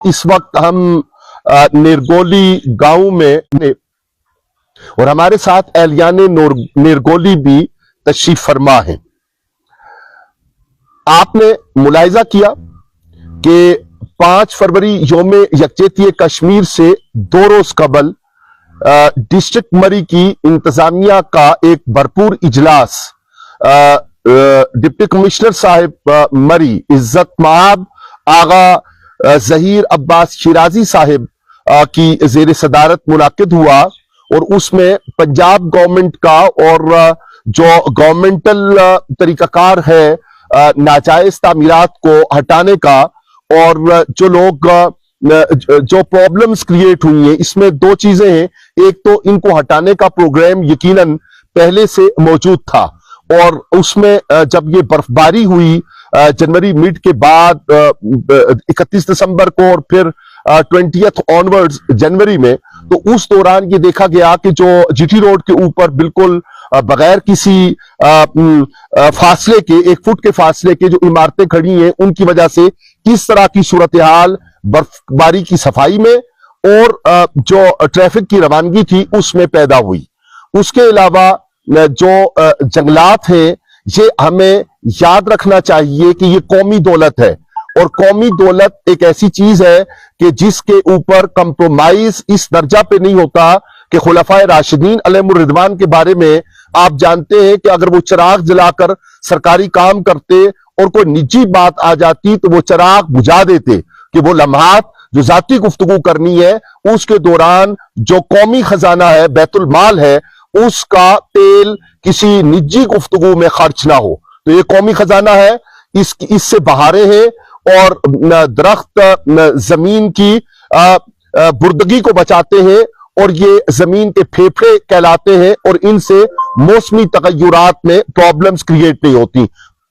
इस वक्त हम निरगोली गांव में और हमारे साथ एहलियाने निरगोली भी तशरीफ फरमा है। आपने मुलाहिजा किया कि 5 फरवरी यौम यकजहती कश्मीर से 2 रोज कबल डिस्ट्रिक्ट मरी की इंतजामिया का एक भरपूर इजलास डिप्टी कमिश्नर साहिब मरी इज्जत माब आगा जहीर अब्बास शिराजी साहिब की जेर सदारत मुनाकिद हुआ और उसमें पंजाब गवर्नमेंट का और जो गवर्नमेंटल तरीकाकार है नाजायज तामीरात को हटाने का और जो लोग जो प्रॉब्लम्स क्रिएट हुई हैं, इसमें 2 चीजें हैं। एक तो इनको हटाने का प्रोग्राम यकीनन पहले से मौजूद था और उसमें जब ये बर्फबारी हुई जनवरी मिड के बाद 31 दिसंबर को और फिर 20th ऑनवर्ड्स जनवरी में, तो उस दौरान ये देखा गया कि जो जीटी रोड के ऊपर बिल्कुल बगैर किसी फासले के 1 फुट के फासले के जो इमारतें खड़ी हैं, उनकी वजह से किस तरह की सूरत हाल बर्फबारी की सफाई में और जो ट्रैफिक की रवानगी थी उसमें पैदा हुई। उसके अलावा जो जंगलात हैं, ये हमें याद रखना चाहिए कि ये कौमी दौलत है और कौमी दौलत एक ऐसी चीज है कि जिसके ऊपर कंप्रोमाइज इस दर्जा पे नहीं होता कि खुलफाए राशिदीन अलैहिमुर रिदवान के बारे में आप जानते हैं कि अगर वो चिराग जलाकर सरकारी काम करते और कोई निजी बात आ जाती तो वो चिराग बुझा देते कि वो लम्हात जो जाती गुफ्तगू करनी है उसके दौरान जो कौमी खजाना है, बैतुल माल है, उसका तेल किसी निजी गुफ्तगू में खर्च ना हो। तो ये कौमी खजाना है, इससे बहारें हैं और दरख्त जमीन की बुर्दगी को बचाते हैं और ये जमीन के फेफड़े कहलाते हैं और इनसे मौसमी तगय्युरात में प्रॉब्लम्स क्रिएट नहीं होती।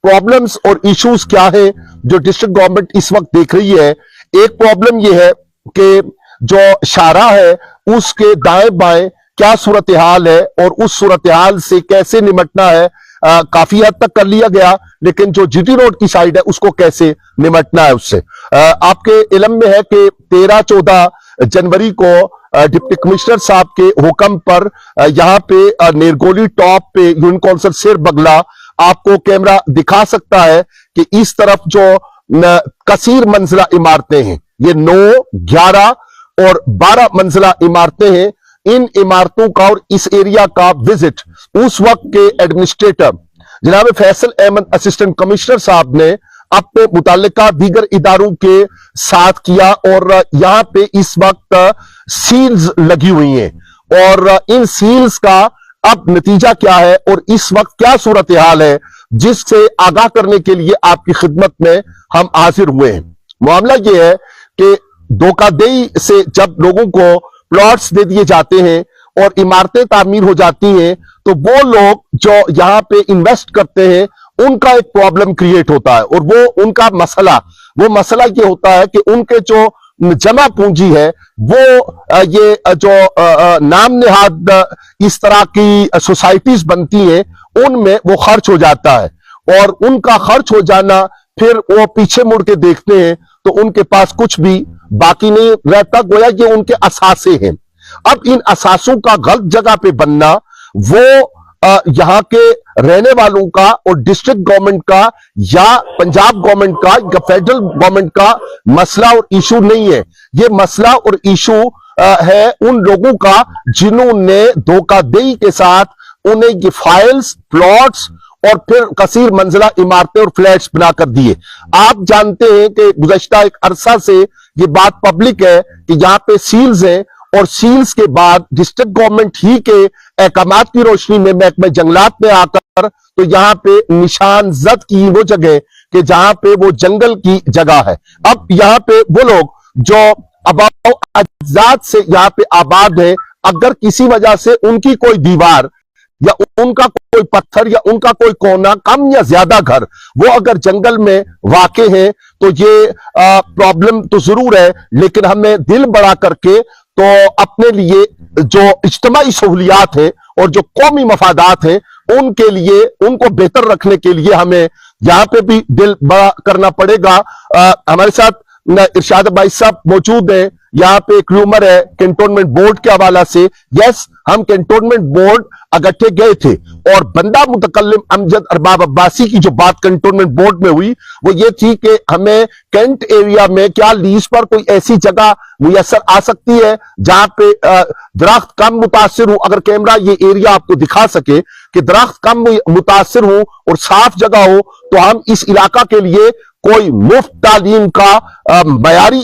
प्रॉब्लम्स और इश्यूज क्या है जो डिस्ट्रिक्ट गवर्नमेंट इस वक्त देख रही है? एक प्रॉब्लम यह है कि जो शारा है उसके दाएं बाएं क्या सूरत हाल है और उस सूरत हाल से कैसे निमटना है, काफी हद तक कर लिया गया, लेकिन जो जीटी रोड की साइड है उसको कैसे निमटना है उससे। आपके इल्म में है कि 13-14 जनवरी को डिप्टी कमिश्नर साहब के हुक्म पर यहाँ पे निरगोली टॉप पे यूनियन कौंसिल सिर बगला आपको कैमरा दिखा सकता है कि इस तरफ जो कसीर मंजिला इमारतें हैं, ये 9, 11 और 12 मंजिला इमारतें हैं। इन इमारतों का और इस एरिया का विजिट उस वक्त के एडमिनिस्ट्रेटर जनाब फैसल अहमद असिस्टेंट कमिश्नर साहब ने अपने मुताल्लिका दीगर इदारों के साथ किया और यहां पे इस वक्त सील्स लगी हुई हैं और इन सील्स का अब नतीजा क्या है और इस वक्त क्या सूरत हाल है, जिससे आगाह करने के लिए आपकी खिदमत में हम हाजिर हुए हैं। मामला यह है कि धोखाधड़ी से जब लोगों को प्लॉट्स दे दिए जाते हैं और इमारतें तामीर हो जाती हैं, तो वो लोग जो यहां पे इन्वेस्ट करते हैं उनका एक प्रॉब्लम क्रिएट होता है और वो उनका मसला ये होता है कि उनके जो जमा पूंजी है वो ये जो नाम निहाद इस तरह की सोसाइटीज बनती हैं उनमें वो खर्च हो जाता है और उनका खर्च हो जाना फिर वो पीछे मुड़ के देखते हैं तो उनके पास कुछ भी बाकी नहीं रहता, गोया ये उनके असासे हैं। अब इन असासों का गलत जगह पे बनना वो यहां के रहने वालों का और डिस्ट्रिक्ट गवर्नमेंट का या पंजाब गवर्नमेंट का या फेडरल गवर्नमेंट का मसला और इशू नहीं है। ये मसला और इशू है उन लोगों का जिन्होंने धोखाधड़ी के साथ उन्हें ये फाइल्स, प्लॉट्स और फिर कसीर मंजिला इमारतें और फ्लैट्स बनाकर दिए। आप जानते हैं कि गुज़श्ता एक अरसा से ये बात पब्लिक है कि यहाँ पे सील्स हैं और सील्स के बाद डिस्ट्रिक्ट गवर्नमेंट ही के अहकामात की रोशनी में महकमा जंगलात में आकर तो यहाँ पे निशान जद की वो जगह कि जहां पे वो जंगल की जगह है। अब यहाँ पे वो लोग जो अबाओ अजाद से यहाँ पे आबाद है, अगर किसी वजह से उनकी कोई दीवार या उनका कोई पत्थर या उनका कोई कोना कम या ज्यादा घर वो अगर जंगल में वाक़े है तो ये प्रॉब्लम तो जरूर है, लेकिन हमें दिल बड़ा करके तो अपने लिए जो इज्तिमाई सहूलियात है और जो कौमी मफादात है उनके लिए उनको बेहतर रखने के लिए हमें यहाँ पे भी दिल बड़ा करना पड़ेगा। हमारे साथ इरशाद भाई साहब मौजूद हैं, यहाँ पे एक रूमर है कैंटोनमेंट बोर्ड के हवाला से। यस, हम कैंटोनमेंट बोर्ड अगट्ठे गए थे और बंदा मुतकल्लिम अमजद अरबाब अब्बासी की जो बात कैंटोनमेंट बोर्ड में हुई वो ये थी कि हमें कैंट एरिया में क्या लीज पर कोई ऐसी जगह मुयसर आ सकती है जहां पे दरख्त कम मुतासिर हो। अगर कैमरा ये एरिया आपको दिखा सके कि दरख्त कम मुतासिर हो और साफ जगह हो तो हम इस इलाका के लिए कोई मुफ्त तालीम का मयारी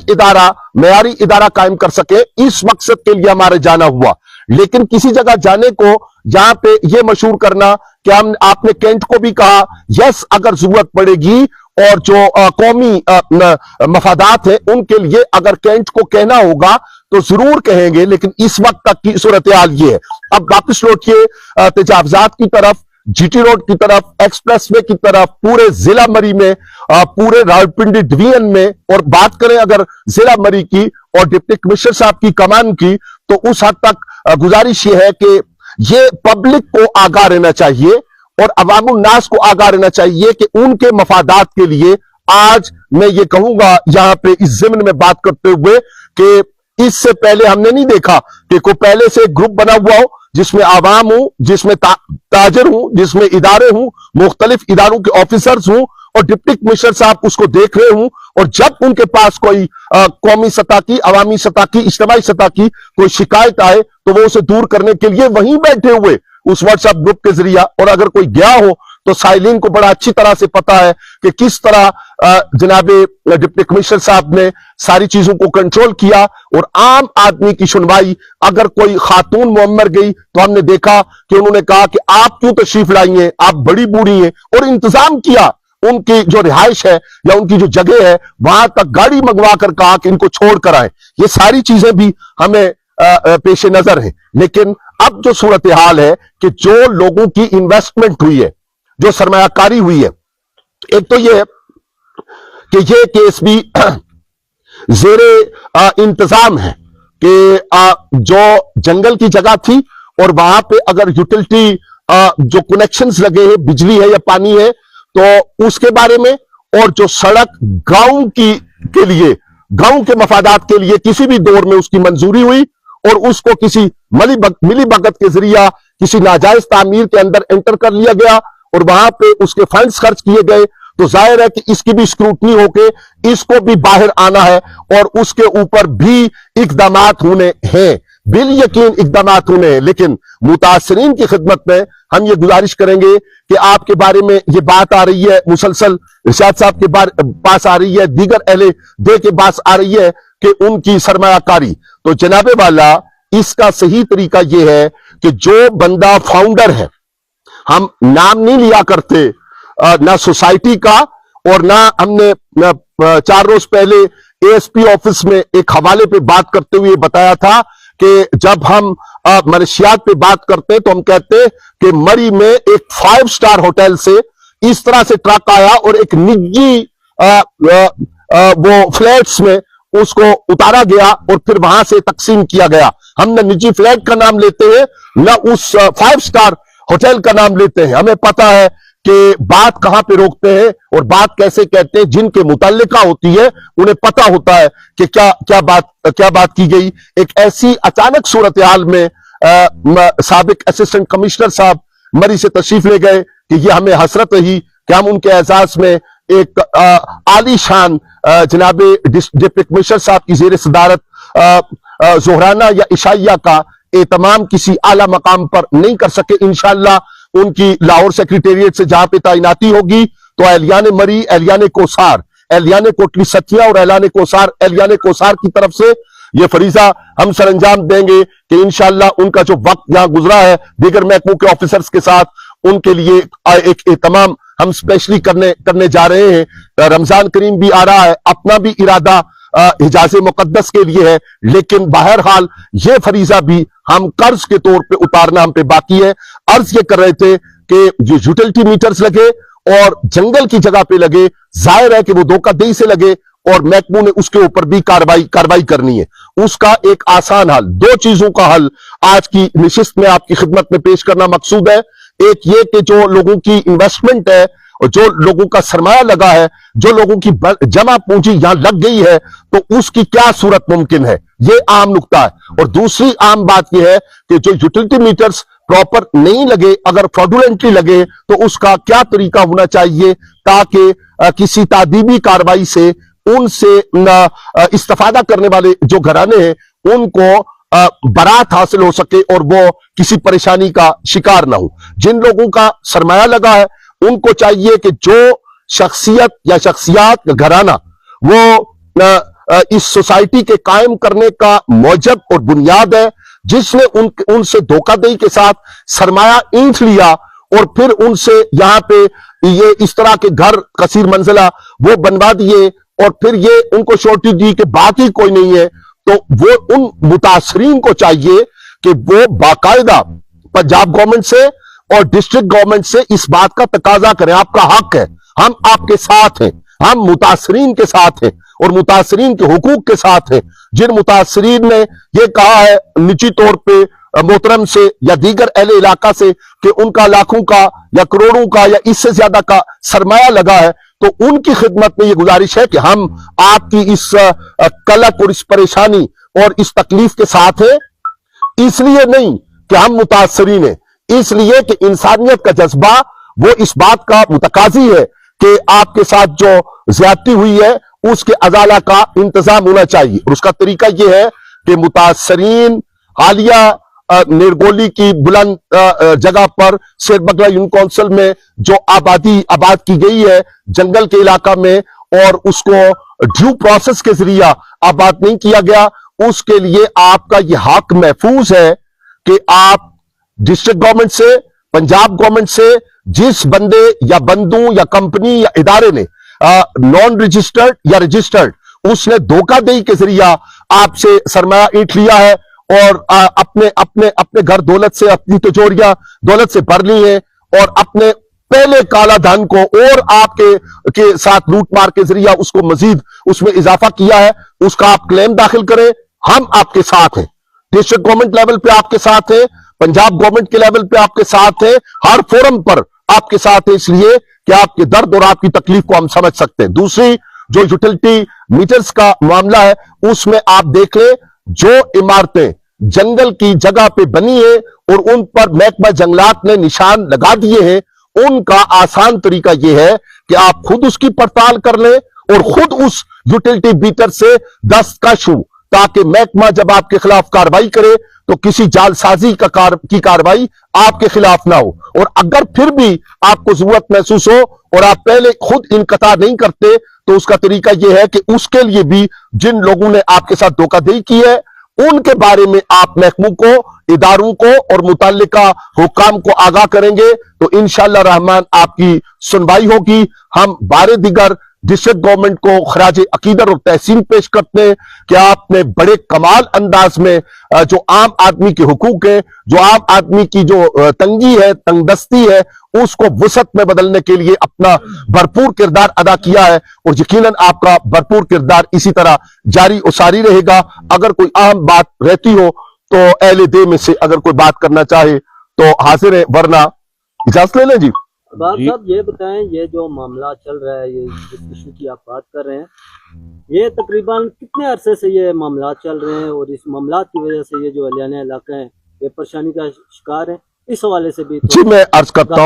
इदारा कायम कर सके, इस मकसद के लिए हमारे जाना हुआ। लेकिन किसी जगह जाने को जहां पे ये मशहूर करना कि आपने कैंट को भी कहा, यस अगर जरूरत पड़ेगी और जो कौमी मफादात है उनके लिए अगर कैंट को कहना होगा तो जरूर कहेंगे, लेकिन इस वक्त तक की सूरत हाल ये है। अब वापस लौटिए तेजावजात की तरफ, जीटी रोड की तरफ, एक्सप्रेसवे की तरफ, पूरे जिला मरी में, पूरे रावलपिंडी डिवीजन में। और बात करें अगर जिला मरी की और डिप्टी कमिश्नर साहब की कमान की तो उस हद तक गुजारिश ये है कि ये पब्लिक को आगाह रहना चाहिए और अवामुल नास को आगाह रहना चाहिए कि उनके मफादात के लिए आज मैं ये कहूंगा यहां पे इस ज़िम्न में बात करते हुए कि इससे पहले हमने नहीं देखा कि कोई पहले से ग्रुप बना हुआ हो जिसमें आवाम हूं, जिसमें ताजर हूं, जिसमें इदारे हूं, मुख्तलिफ इदारों के ऑफिसर्स हूं और डिप्टी कमिश्नर साहब उसको देख रहे हूं और जब उनके पास कोई कौमी सतह की, अवामी सतह की, इज्तिमाई सतह की कोई शिकायत आए तो वो उसे दूर करने के लिए वहीं बैठे हुए उस व्हाट्सएप ग्रुप के जरिया। और अगर कोई गया हो तो साइलिन को बड़ा अच्छी तरह से पता है कि किस तरह जनाबे डिप्टी कमिश्नर साहब ने सारी चीजों को कंट्रोल किया और आम आदमी की सुनवाई। अगर कोई खातून मुअम्मर गई तो हमने देखा कि उन्होंने कहा कि आप क्यों तशरीफ लाई हैं, आप बड़ी बूढ़ी हैं, और इंतजाम किया उनकी जो रिहाइश है या उनकी जो जगह है वहां तक गाड़ी मंगवा कर कहा कि इनको छोड़ कर आए। ये सारी चीजें भी हमें पेश नजर है। लेकिन अब जो सूरत हाल है कि जो लोगों की इन्वेस्टमेंट हुई है, जो सरमायाकारी हुई है, एक तो ये है कि ये केस भी जेरे इंतजाम है कि जो जंगल की जगह थी और वहां पे अगर यूटिलिटी जो कनेक्शंस लगे हैं, बिजली है या पानी है, तो उसके बारे में, और जो सड़क गांव के लिए, गांव के मफादात के लिए किसी भी दौर में उसकी मंजूरी हुई और उसको किसी मिली भगत के जरिया किसी नाजायज तामीर के अंदर एंटर कर लिया गया और वहां पे उसके फंड्स खर्च किए गए, तो जाहिर है कि इसकी भी स्क्रूटनी होके इसको भी बाहर आना है और उसके ऊपर भी इकदामात होने हैं, बिल यकीन इकदामात होने हैं। लेकिन मुतासरीन की खिदमत में हम ये गुजारिश करेंगे कि आपके बारे में ये बात आ रही है, मुसलसल इरशाद साहब के पास आ रही है, दीगर अहले दे के पास आ रही है कि उनकी सरमायाकारी, तो जनाबे वाला इसका सही तरीका यह है कि जो बंदा फाउंडर है, हम नाम नहीं लिया करते ना सोसाइटी का, और ना हमने 4 रोज पहले एएसपी ऑफिस में एक हवाले पे बात करते हुए बताया था कि जब हम मनशियात पे बात करते तो हम कहते कि मरी में एक 5 स्टार होटल से इस तरह से ट्रक आया और एक निजी वो फ्लैट्स में उसको उतारा गया और फिर वहां से तकसीम किया गया। हम न निजी फ्लैट का नाम लेते हैं न उस 5 स्टार होटल का नाम लेते हैं। हमें पता है कि बात कहां पे रोकते हैं और बात कैसे कहते हैं। जिनके मुतल्लिका होती है उन्हें पता होता है कि क्या बात की गई। एक ऐसी अचानक सूरत हाल में साबिक असिस्टेंट कमिश्नर साहब मरी से तशरीफ ले गए कि ये हमें हसरत रही कि हम उनके एजाज में एक आलीशान जनाबे डिप्टी कमिश्नर साहब की जेर सदारत जोहराना या इशाइया का एहतमाम किसी आला मकाम पर नहीं कर सके। इंशाअल्लाह उनकी लाहौर सेक्रेटेरिएट से जहां पे तैनाती होगी तो एहलियान मरी, एहलियान कोसार, एहलियान कोटली सथिया और एहलियान कोसार की तरफ से ये फरीजा हम सरंजाम देंगे कि इंशाअल्लाह उनका जो वक्त यहां गुजरा है दीगर महकमों के ऑफिसर्स के साथ, उनके लिए एक एहतमाम हम स्पेशली करने जा रहे हैं। रमजान करीम भी आ रहा है, अपना भी इरादा हिजाज़े मुकद्दस के लिए है, लेकिन बहरहाल ये फरीजा भी हम कर्ज के तौर पे उतारना हम पे बाकी है। अर्ज ये कर रहे थे कि जो यूटिलिटी मीटर्स लगे और जंगल की जगह पे लगे, जाहिर है कि वो धोखाधड़ी से लगे और महकमों ने उसके ऊपर भी कार्रवाई करनी है। उसका एक आसान हल, 2 चीजों का हल आज की निशिस्त में आपकी खिदमत में पेश करना मकसूद है। एक ये कि जो लोगों की इन्वेस्टमेंट है اور جو لوگوں کا سرمایہ لگا ہے, جو لوگوں کی جمع پونجی یہاں لگ گئی ہے, تو اس کی کیا صورت ممکن ہے, یہ عام نکتہ ہے. اور دوسری عام بات یہ ہے کہ جو یوٹیلٹی میٹرز پراپر نہیں لگے, اگر فراڈولنٹلی لگے, تو اس کا کیا طریقہ ہونا چاہیے تاکہ کسی تعدیبی کاروائی سے ان سے استفادہ کرنے والے جو گھرانے ہیں ان کو برات حاصل ہو سکے اور وہ کسی پریشانی کا شکار نہ ہو. جن لوگوں کا سرمایہ لگا ہے ان کو چاہیے کہ جو شخصیت یا شخصیات کا گھرانہ وہ اس سوسائٹی کے قائم کرنے کا موجب اور بنیاد ہے, جس نے ان سے دھوکہ دہی کے ساتھ سرمایہ اینٹھ لیا اور پھر ان سے یہاں پہ یہ اس طرح کے گھر کثیر منزلہ وہ بنوا دیے اور پھر یہ ان کو شورٹی دی کہ بات ہی کوئی نہیں ہے, تو وہ ان متاثرین کو چاہیے کہ وہ باقاعدہ پنجاب گورنمنٹ سے اور ڈسٹرکٹ گورنمنٹ سے اس بات کا تقاضا کریں. آپ کا حق ہے, ہم آپ کے ساتھ ہیں, ہم متاثرین کے ساتھ ہیں اور متاثرین کے حقوق کے ساتھ ہیں. جن متاثرین نے یہ کہا ہے نجی طور پہ محترم سے یا دیگر اہل علاقہ سے کہ ان کا لاکھوں کا یا کروڑوں کا یا اس سے زیادہ کا سرمایہ لگا ہے, تو ان کی خدمت میں یہ گزارش ہے کہ ہم آپ کی اس قلق اور اس پریشانی اور اس تکلیف کے ساتھ ہیں. اس لیے نہیں کہ ہم متاثرین ہیں, اس لیے کہ انسانیت کا جذبہ وہ اس بات کا متقاضی ہے کہ آپ کے ساتھ جو زیادتی ہوئی ہے اس کے ازالہ کا انتظام ہونا چاہیے. اور اس کا طریقہ یہ ہے کہ متاثرین حالیہ نرگولی کی بلند جگہ پر شیر بگلا یونین کونسل میں جو آباد کی گئی ہے جنگل کے علاقہ میں, اور اس کو ڈیو پروسیس کے ذریعہ آباد نہیں کیا گیا, اس کے لیے آپ کا یہ حق محفوظ ہے کہ آپ ڈسٹرکٹ گورنمنٹ سے, پنجاب گورنمنٹ سے, جس بندے یا بندوں یا کمپنی یا ادارے نے نان رجسٹرڈ یا رجسٹرڈ اس نے دھوکہ دہی کے ذریعہ آپ سے سرمایہ اینٹھ لیا ہے اور اپنے گھر دولت سے, اپنی تجوریاں دولت سے بھر لی ہیں اور اپنے پہلے کالا دھن کو اور آپ کے ساتھ لوٹ مار کے ذریعہ اس کو مزید اس میں اضافہ کیا ہے, اس کا آپ کلیم داخل کریں. ہم آپ کے ساتھ ہیں, ڈسٹرکٹ گورنمنٹ لیول پہ آپ کے ساتھ ہیں, پنجاب گورنمنٹ کے لیول پہ آپ کے ساتھ ہیں, ہر فورم پر آپ کے ساتھ ہیں, اس لیے کہ آپ کے درد اور آپ کی تکلیف کو ہم سمجھ سکتے ہیں. دوسری جو یوٹیلٹی میٹرز کا معاملہ ہے اس میں آپ دیکھ لیں جو عمارتیں جنگل کی جگہ پہ بنی ہیں اور ان پر محکمہ جنگلات نے نشان لگا دیے ہیں, ان کا آسان طریقہ یہ ہے کہ آپ خود اس کی پڑتال کر لیں اور خود اس یوٹیلٹی میٹر سے دستکش ہوں, تاکہ محکمہ جب آپ کے خلاف کاروائی کرے تو کسی جال سازی کی کاروائی آپ کے خلاف نہ ہو. اور اگر پھر بھی آپ کو ضرورت محسوس ہو اور آپ پہلے خود انقطاع نہیں کرتے تو اس کا طریقہ یہ ہے کہ اس کے لیے بھی جن لوگوں نے آپ کے ساتھ دھوکہ دہی کی ہے ان کے بارے میں آپ محکموں کو, اداروں کو اور متعلقہ حکام کو آگاہ کریں گے تو انشاءاللہ رحمان آپ کی سنوائی ہوگی. ہم بارے دیگر ڈسٹرکٹ گورنمنٹ کو خراج عقیدت اور تحسین پیش کرتے ہیں کہ آپ نے بڑے کمال انداز میں جو عام آدمی کے حقوق ہیں, جو عام آدمی کی جو تنگی ہے, تنگ دستی ہے, اس کو وسعت میں بدلنے کے لیے اپنا بھرپور کردار ادا کیا ہے, اور یقیناً آپ کا بھرپور کردار اسی طرح جاری و ساری رہے گا. اگر کوئی اہم بات رہتی ہو تو اہل دے میں سے اگر کوئی بات کرنا چاہے تو حاضر ہے, ورنہ اجازت لے لیں. جی اقبال صاحب یہ بتائیں, یہ جو معاملہ چل رہا ہے, یہ جس ایشو کی آپ بات کر رہے ہیں, یہ تقریباً کتنے عرصے سے یہ معاملات چل رہے ہیں اور اس معاملات کی وجہ سے یہ جو اہلیہ علاقہ ہیں یہ پریشانی کا شکار ہیں؟ اس حوالے سے بھی جی میں عرض کرتا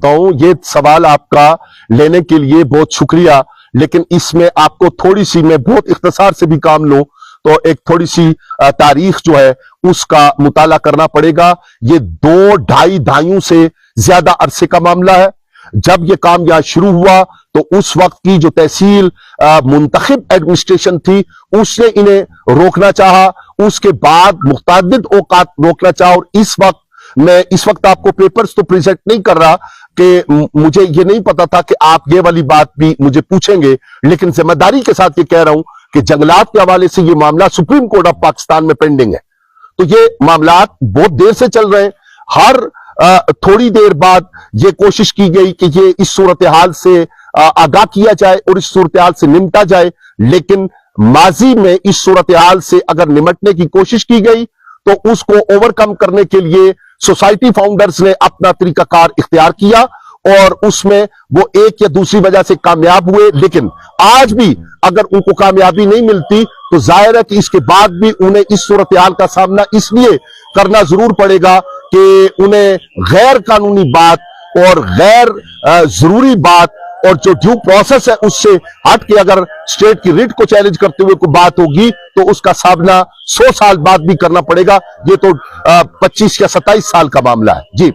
ہوں یہ سوال آپ کا لینے کے لیے بہت شکریہ, لیکن اس میں آپ کو تھوڑی سی, میں بہت اختصار سے بھی کام لوں تو ایک تھوڑی سی تاریخ جو ہے اس کا مطالعہ کرنا پڑے گا. یہ 2-2.5 دہائیوں سے زیادہ عرصے کا معاملہ ہے. جب یہ کام یہاں شروع ہوا تو اس وقت کی جو تحصیل منتخب ایڈمنسٹریشن تھی اس نے انہیں روکنا چاہا, اس کے بعد متعدد اوقات روکنا چاہا, اور میں اس وقت آپ کو پیپرز تو پریزنٹ نہیں کر رہا کہ مجھے یہ نہیں پتا تھا کہ آپ یہ والی بات بھی مجھے پوچھیں گے, لیکن ذمہ داری کے ساتھ یہ کہہ رہا ہوں کہ جنگلات کے حوالے سے یہ معاملہ سپریم کورٹ آف پاکستان میں پینڈنگ ہے. تو یہ معاملات بہت دیر سے چل رہے ہیں. ہر تھوڑی دیر بعد یہ کوشش کی گئی کہ یہ اس صورتحال سے آگاہ کیا جائے اور اس صورتحال سے نمٹا جائے, لیکن ماضی میں اس صورتحال سے اگر نمٹنے کی کوشش کی گئی تو اس کو اوور کم کرنے کے لیے سوسائٹی فاؤنڈرز نے اپنا طریقہ کار اختیار کیا اور اس میں وہ ایک یا دوسری وجہ سے کامیاب ہوئے، لیکن آج بھی اگر ان کو کامیابی نہیں ملتی تو ظاہر ہے کہ اس کے بعد بھی انہیں اس صورتحال کا سامنا اس لیے کرنا ضرور پڑے گا کہ انہیں غیر قانونی بات اور غیر ضروری بات اور جو ڈیو پروسیس ہے اس سے ہٹ کے اگر اسٹیٹ کی ریٹ کو چیلنج کرتے ہوئے کوئی بات ہوگی تو اس کا سامنا 100 سال بعد بھی کرنا پڑے گا۔ یہ تو 25 یا 27 سال کا معاملہ ہے۔ جی